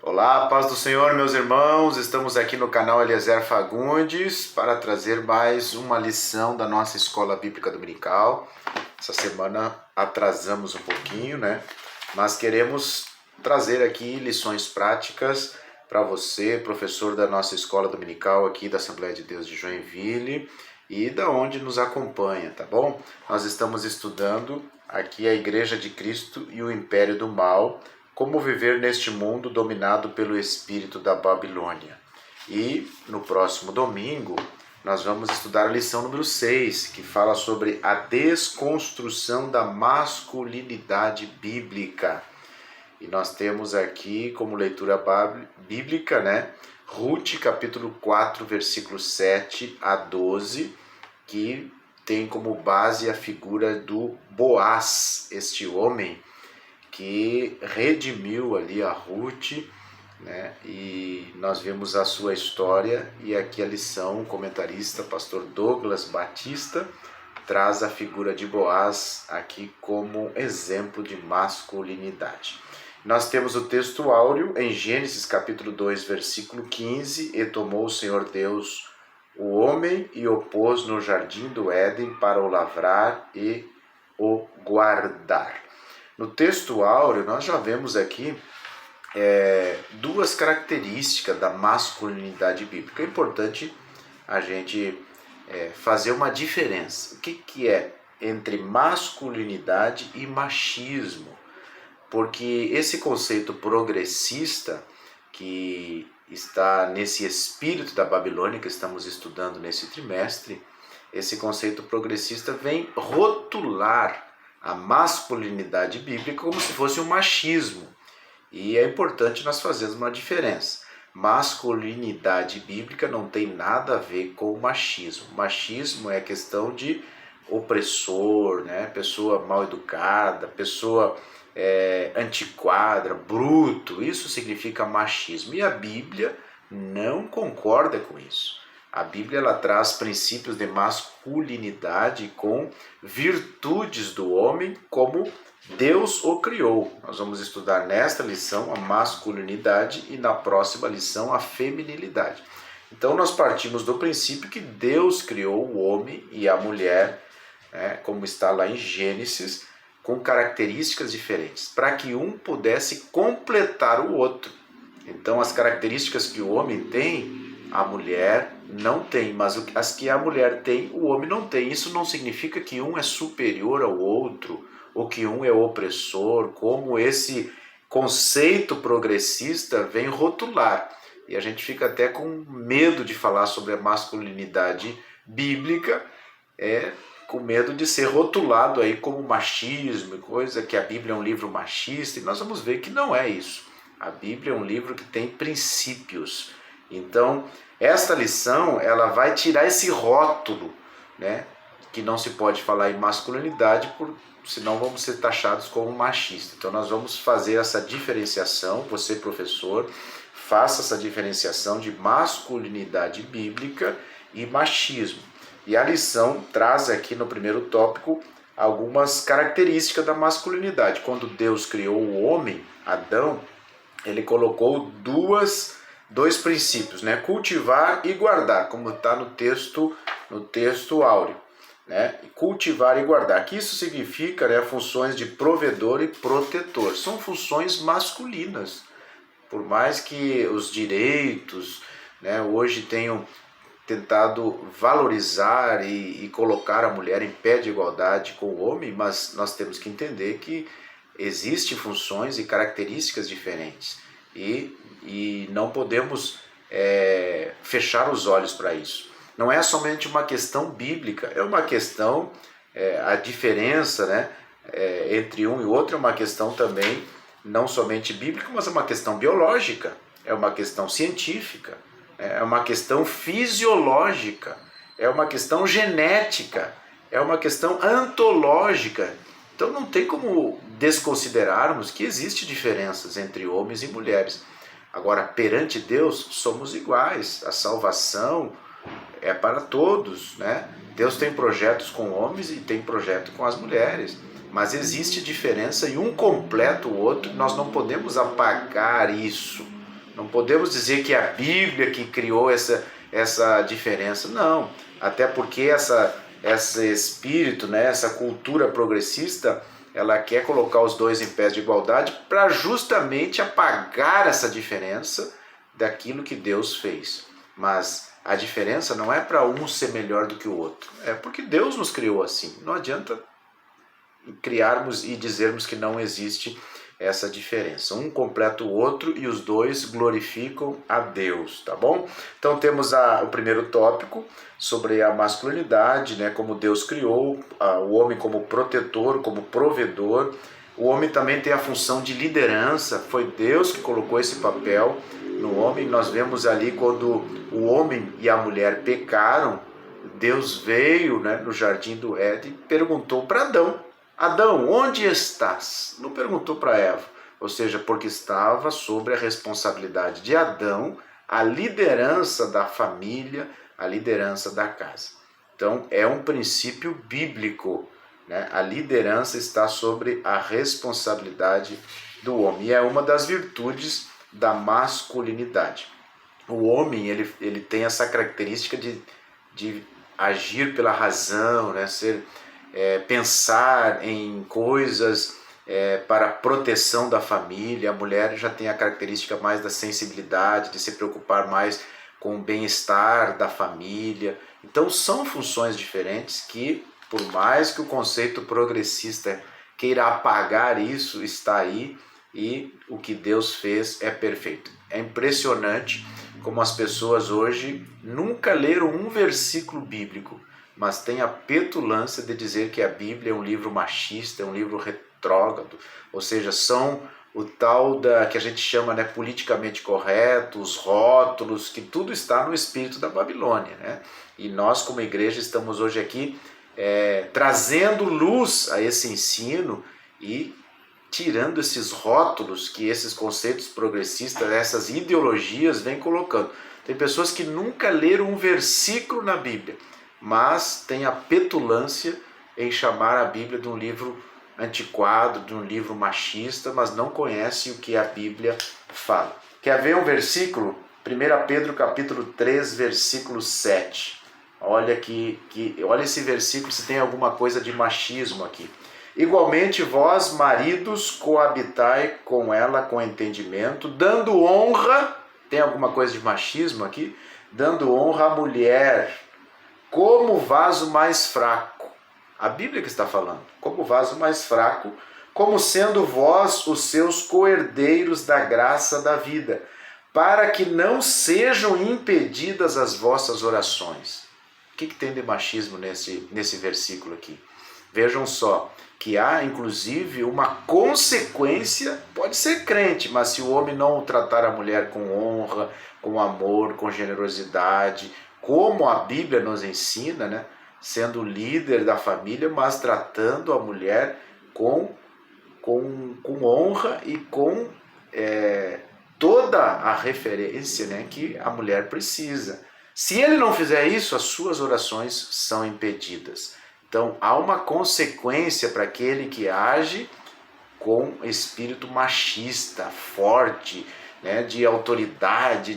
Olá, paz do Senhor, meus irmãos. Estamos aqui no canal Eliezer Fagundes para trazer mais uma lição da nossa Escola Bíblica Dominical. Essa semana atrasamos um pouquinho, né? Mas queremos trazer aqui lições práticas para você, professor da nossa Escola Dominical aqui da Assembleia de Deus de Joinville e da onde nos acompanha, tá bom? Nós estamos estudando aqui a Igreja de Cristo e o Império do Mal, como viver neste mundo dominado pelo espírito da Babilônia. E no próximo domingo nós vamos estudar a lição número 6, que fala sobre a desconstrução da masculinidade bíblica. E nós temos aqui como leitura bíblica, né, Ruth capítulo 4, versículos 7 a 12, que tem como base a figura do Boaz, este homem que redimiu ali a Ruth, né? E nós vemos a sua história, e aqui a lição, o comentarista, pastor Douglas Batista, traz a figura de Boaz aqui como exemplo de masculinidade. Nós temos o texto áureo em Gênesis capítulo 2, versículo 15, e tomou o Senhor Deus o homem e o pôs no jardim do Éden para o lavrar e o guardar. No texto áureo, nós já vemos aqui duas características da masculinidade bíblica. É importante a gente fazer uma diferença. O que é entre masculinidade e machismo? Porque esse conceito progressista, que está nesse espírito da Babilônia que estamos estudando nesse trimestre, esse conceito progressista vem rotular a masculinidade bíblica como se fosse um machismo. E é importante nós fazermos uma diferença. Masculinidade bíblica não tem nada a ver com o machismo. Machismo é questão de opressor, né? Pessoa mal educada, pessoa antiquada, bruto. Isso significa machismo. E a Bíblia não concorda com isso. A Bíblia ela traz princípios de masculinidade com virtudes do homem como Deus o criou. Nós vamos estudar nesta lição a masculinidade e na próxima lição a feminilidade. Então nós partimos do princípio que Deus criou o homem e a mulher, né, como está lá em Gênesis, com características diferentes, para que um pudesse completar o outro. Então as características que o homem tem, a mulher não tem, mas as que a mulher tem, o homem não tem. Isso não significa que um é superior ao outro, ou que um é opressor, como esse conceito progressista vem rotular. E a gente fica até com medo de falar sobre a masculinidade bíblica, com medo de ser rotulado aí como machismo, coisa que a Bíblia é um livro machista, e nós vamos ver que não é isso. A Bíblia é um livro que tem princípios. Então, esta lição, ela vai tirar esse rótulo, né, que não se pode falar em masculinidade, senão vamos ser taxados como machistas. Então, nós vamos fazer essa diferenciação, você, professor, faça essa diferenciação de masculinidade bíblica e machismo. E a lição traz aqui no primeiro tópico algumas características da masculinidade. Quando Deus criou o homem, Adão, ele colocou dois princípios, né? Cultivar e guardar, como está no texto áureo, né? Cultivar e guardar, que isso significa, né, funções de provedor e protetor. São funções masculinas, por mais que os direitos, né, hoje tenham tentado valorizar e colocar a mulher em pé de igualdade com o homem, mas nós temos que entender que existem funções e características diferentes. E não podemos fechar os olhos para isso. Não é somente uma questão bíblica, é uma questão, a diferença, né, entre um e outro é uma questão também, não somente bíblica, mas é uma questão biológica, é uma questão científica, é uma questão fisiológica, é uma questão genética, é uma questão antológica. Então não tem como desconsiderarmos que existem diferenças entre homens e mulheres. Agora, perante Deus, somos iguais. A salvação é para todos, né? Deus tem projetos com homens e tem projeto com as mulheres. Mas existe diferença e um completa o outro. Nós não podemos apagar isso. Não podemos dizer que é a Bíblia que criou essa diferença. Não, até porque esse espírito, né, essa cultura progressista, ela quer colocar os dois em pés de igualdade para justamente apagar essa diferença daquilo que Deus fez. Mas a diferença não é para um ser melhor do que o outro. É porque Deus nos criou assim. Não adianta criarmos e dizermos que não existe essa diferença. Um completa o outro e os dois glorificam a Deus, tá bom? Então temos o primeiro tópico sobre a masculinidade, né? Como Deus criou o homem como protetor, como provedor. O homem também tem a função de liderança. Foi Deus que colocou esse papel no homem. Nós vemos ali quando o homem e a mulher pecaram, Deus veio, né, no jardim do Éden e perguntou para Adão: Adão, onde estás? Não perguntou para Eva, ou seja, porque estava sobre a responsabilidade de Adão a liderança da família, a liderança da casa. Então é um princípio bíblico, né? A liderança está sobre a responsabilidade do homem e é uma das virtudes da masculinidade. O homem ele tem essa característica de agir pela razão, né? Pensar em coisas para a proteção da família. A mulher já tem a característica mais da sensibilidade, de se preocupar mais com o bem-estar da família. Então são funções diferentes que, por mais que o conceito progressista queira apagar isso, está aí, e o que Deus fez é perfeito. É impressionante como as pessoas hoje nunca leram um versículo bíblico, mas tem a petulância de dizer que a Bíblia é um livro machista, é um livro retrógrado, ou seja, são o tal que a gente chama, né, politicamente correto, os rótulos, que tudo está no espírito da Babilônia, né? E nós como igreja estamos hoje aqui trazendo luz a esse ensino e tirando esses rótulos que esses conceitos progressistas, essas ideologias vêm colocando. Tem pessoas que nunca leram um versículo na Bíblia, mas tem a petulância em chamar a Bíblia de um livro antiquado, de um livro machista, mas não conhece o que a Bíblia fala. Quer ver um versículo? 1 Pedro capítulo 3, versículo 7. Olha olha esse versículo, se tem alguma coisa de machismo aqui. Igualmente vós, maridos, coabitai com ela com entendimento, dando honra, tem alguma coisa de machismo aqui? Dando honra à mulher, como vaso mais fraco. A Bíblia que está falando, como vaso mais fraco, como sendo vós os seus coerdeiros da graça da vida, para que não sejam impedidas as vossas orações. O que tem de machismo nesse versículo aqui? Vejam só, que há inclusive uma consequência, pode ser crente, mas se o homem não tratar a mulher com honra, com amor, com generosidade, como a Bíblia nos ensina, né? Sendo líder da família, mas tratando a mulher com honra e com toda a referência, né, que a mulher precisa. Se ele não fizer isso, as suas orações são impedidas. Então, há uma consequência para aquele que age com espírito machista, forte, né, de autoridade,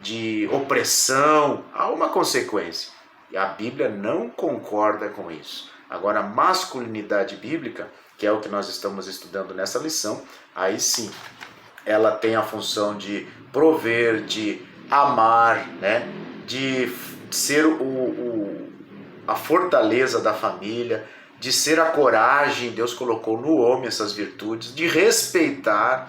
de opressão. Há uma consequência. E a Bíblia não concorda com isso. Agora, a masculinidade bíblica, que é o que nós estamos estudando nessa lição, aí sim, ela tem a função de prover, de amar, né, de ser a fortaleza da família, de ser a coragem, Deus colocou no homem essas virtudes, de respeitar,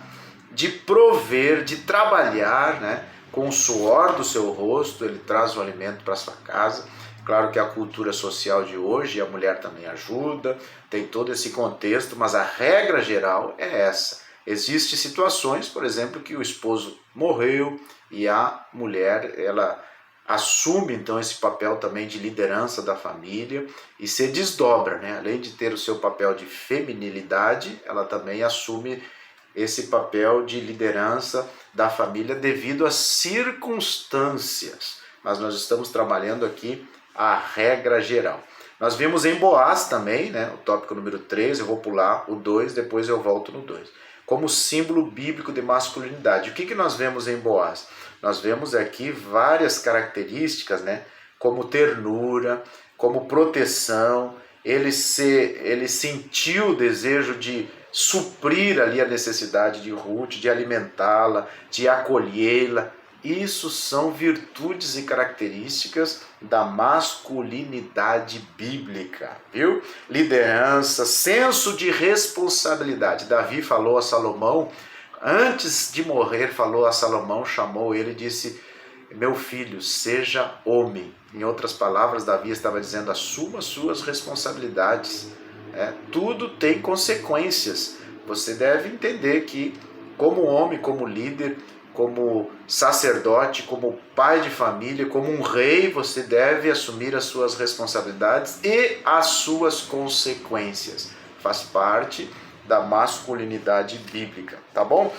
de prover, de trabalhar, né? Com o suor do seu rosto, ele traz o alimento para sua casa. Claro que a cultura social de hoje, a mulher também ajuda, tem todo esse contexto, mas a regra geral é essa. Existem situações, por exemplo, que o esposo morreu e a mulher, ela assume então esse papel também de liderança da família e se desdobra, né? Além de ter o seu papel de feminilidade, ela também assume esse papel de liderança da família devido às circunstâncias. Mas nós estamos trabalhando aqui a regra geral. Nós vimos em Boaz também, né? O tópico número 3, eu vou pular o 2, depois eu volto no 2. como símbolo bíblico de masculinidade. O que nós vemos em Boaz? Nós vemos aqui várias características, né? Como ternura, como proteção. Ele sentiu o desejo de suprir ali a necessidade de Ruth, de alimentá-la, de acolhê-la. Isso são virtudes e características da masculinidade bíblica, viu? Liderança, senso de responsabilidade. Davi falou a Salomão, antes de morrer, falou a Salomão, chamou ele e disse: meu filho, seja homem. Em outras palavras, Davi estava dizendo: assuma suas responsabilidades. Tudo tem consequências. Você deve entender que, como homem, como líder, como sacerdote, como pai de família, como um rei, você deve assumir as suas responsabilidades e as suas consequências. Faz parte da masculinidade bíblica, tá bom?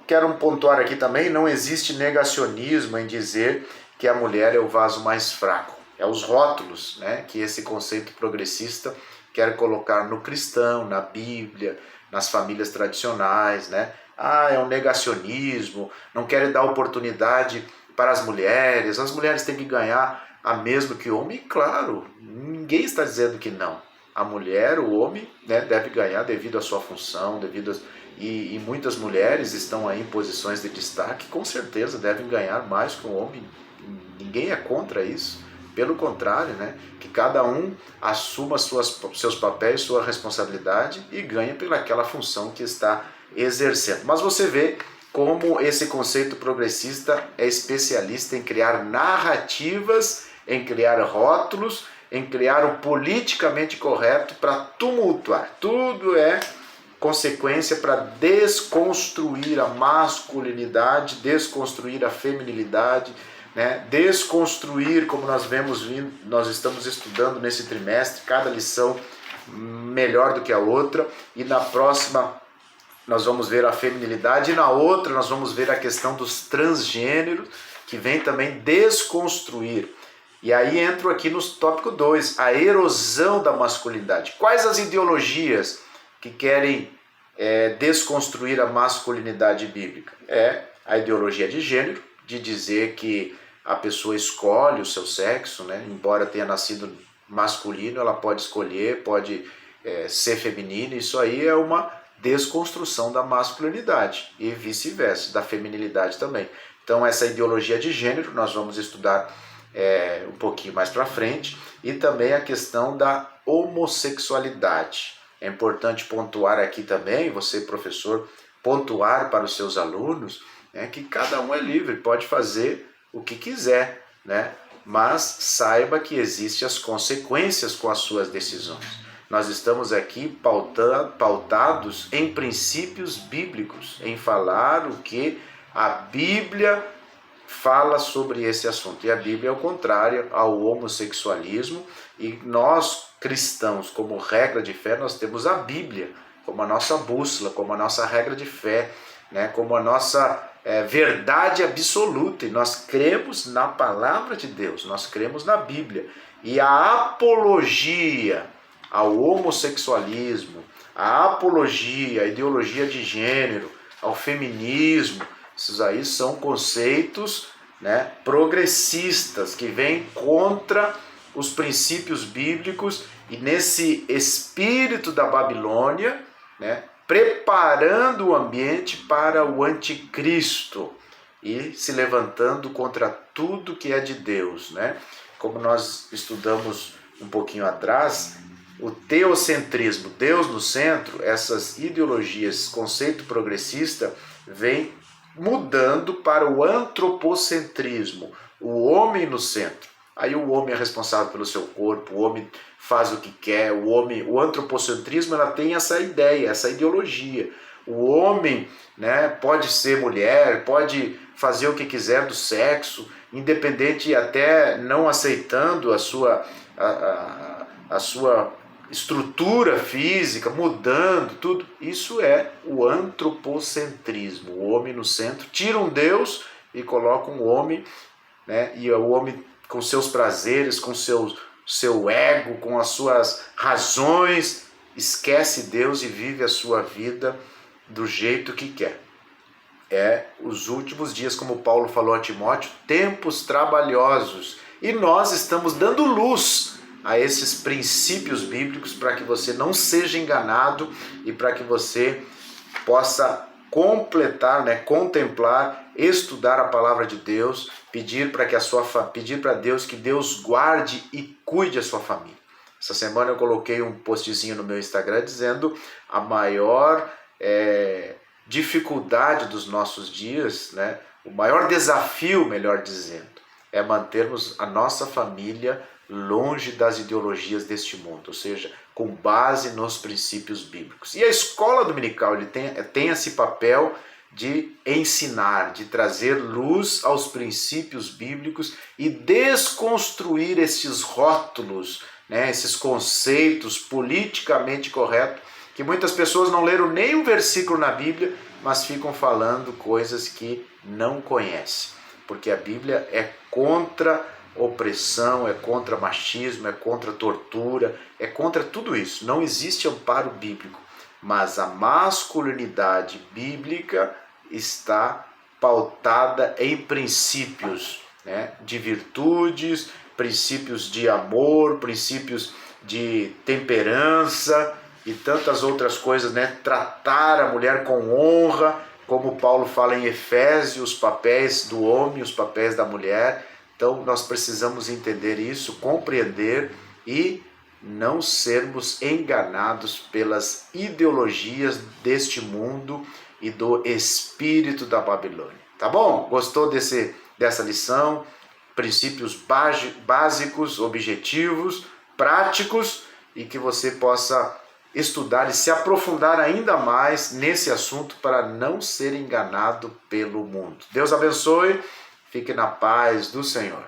Quero pontuar aqui também, não existe negacionismo em dizer que a mulher é o vaso mais fraco. É os rótulos, né, que esse conceito progressista quer colocar no cristão, na Bíblia, nas famílias tradicionais, né? É um negacionismo, não querem dar oportunidade para as mulheres têm que ganhar a mesma que o homem. E claro, ninguém está dizendo que não. A mulher, o homem, né, deve ganhar devido à sua função, e muitas mulheres estão aí em posições de destaque, com certeza devem ganhar mais que o homem. Ninguém é contra isso. Pelo contrário, né, que cada um assuma seus papéis, sua responsabilidade e ganhe pelaquela função que está exercendo. Mas você vê como esse conceito progressista é especialista em criar narrativas, em criar rótulos, em criar o politicamente correto para tumultuar. Tudo é consequência para desconstruir a masculinidade, desconstruir a feminilidade, né? Desconstruir, como nós estamos estudando nesse trimestre, cada lição melhor do que a outra, e na próxima nós vamos ver a feminilidade, e na outra nós vamos ver a questão dos transgêneros, que vem também desconstruir. E aí entro aqui no tópico 2, a erosão da masculinidade. Quais as ideologias que querem desconstruir a masculinidade bíblica? É a ideologia de gênero, de dizer que a pessoa escolhe o seu sexo, né? Embora tenha nascido masculino, ela pode escolher, pode ser feminina. Isso aí é uma desconstrução da masculinidade e vice-versa, da feminilidade também. Então essa ideologia de gênero nós vamos estudar um pouquinho mais para frente, e também a questão da homossexualidade. É importante pontuar aqui também, você professor, pontuar para os seus alunos, né, que cada um é livre, pode fazer o que quiser, né? Mas saiba que existem as consequências com as suas decisões. Nós estamos aqui pautados em princípios bíblicos, em falar o que a Bíblia fala sobre esse assunto. E a Bíblia é o contrário ao homossexualismo, e nós cristãos, como regra de fé, nós temos a Bíblia como a nossa bússola, como a nossa regra de fé, né? Como a nossa verdade absoluta, e nós cremos na palavra de Deus, nós cremos na Bíblia. E a apologia ao homossexualismo, a apologia à ideologia de gênero, ao feminismo, esses aí são conceitos, né, progressistas, que vêm contra os princípios bíblicos, e nesse espírito da Babilônia, né, preparando o ambiente para o anticristo e se levantando contra tudo que é de Deus, né? Como nós estudamos um pouquinho atrás, o teocentrismo, Deus no centro, essas ideologias, conceito progressista, vem mudando para o antropocentrismo, o homem no centro. Aí o homem é responsável pelo seu corpo, o homem faz o que quer, o antropocentrismo, ela tem essa ideia, essa ideologia. O homem, né, pode ser mulher, pode fazer o que quiser do sexo, independente, até não aceitando a sua estrutura física, mudando tudo. Isso é o antropocentrismo, o homem no centro. Tira um Deus e coloca um homem, né, e o homem com seus prazeres, com seu ego, com as suas razões, esquece Deus e vive a sua vida do jeito que quer. É os últimos dias, como Paulo falou a Timóteo, tempos trabalhosos. E nós estamos dando luz a esses princípios bíblicos para que você não seja enganado e para que você possa completar, contemplar, estudar a palavra de Deus, pedir para Deus que Deus guarde e cuide a sua família. Essa semana eu coloquei um postzinho no meu Instagram dizendo a maior dificuldade dos nossos dias, o maior desafio, melhor dizendo, é mantermos a nossa família longe das ideologias deste mundo, ou seja, com base nos princípios bíblicos. E a escola dominical tem esse papel de ensinar, de trazer luz aos princípios bíblicos e desconstruir esses rótulos, esses conceitos politicamente corretos, que muitas pessoas não leram nem um versículo na Bíblia, mas ficam falando coisas que não conhecem. Porque a Bíblia é contra opressão, é contra machismo, é contra tortura, é contra tudo isso. Não existe amparo bíblico, mas a masculinidade bíblica está pautada em princípios, de virtudes, princípios de amor, princípios de temperança e tantas outras coisas, tratar a mulher com honra, como Paulo fala em Efésios, os papéis do homem, os papéis da mulher. Então nós precisamos entender isso, compreender e não sermos enganados pelas ideologias deste mundo e do espírito da Babilônia. Tá bom? Gostou dessa lição? Princípios básicos, objetivos, práticos, e que você possa estudar e se aprofundar ainda mais nesse assunto para não ser enganado pelo mundo. Deus abençoe, fique na paz do Senhor.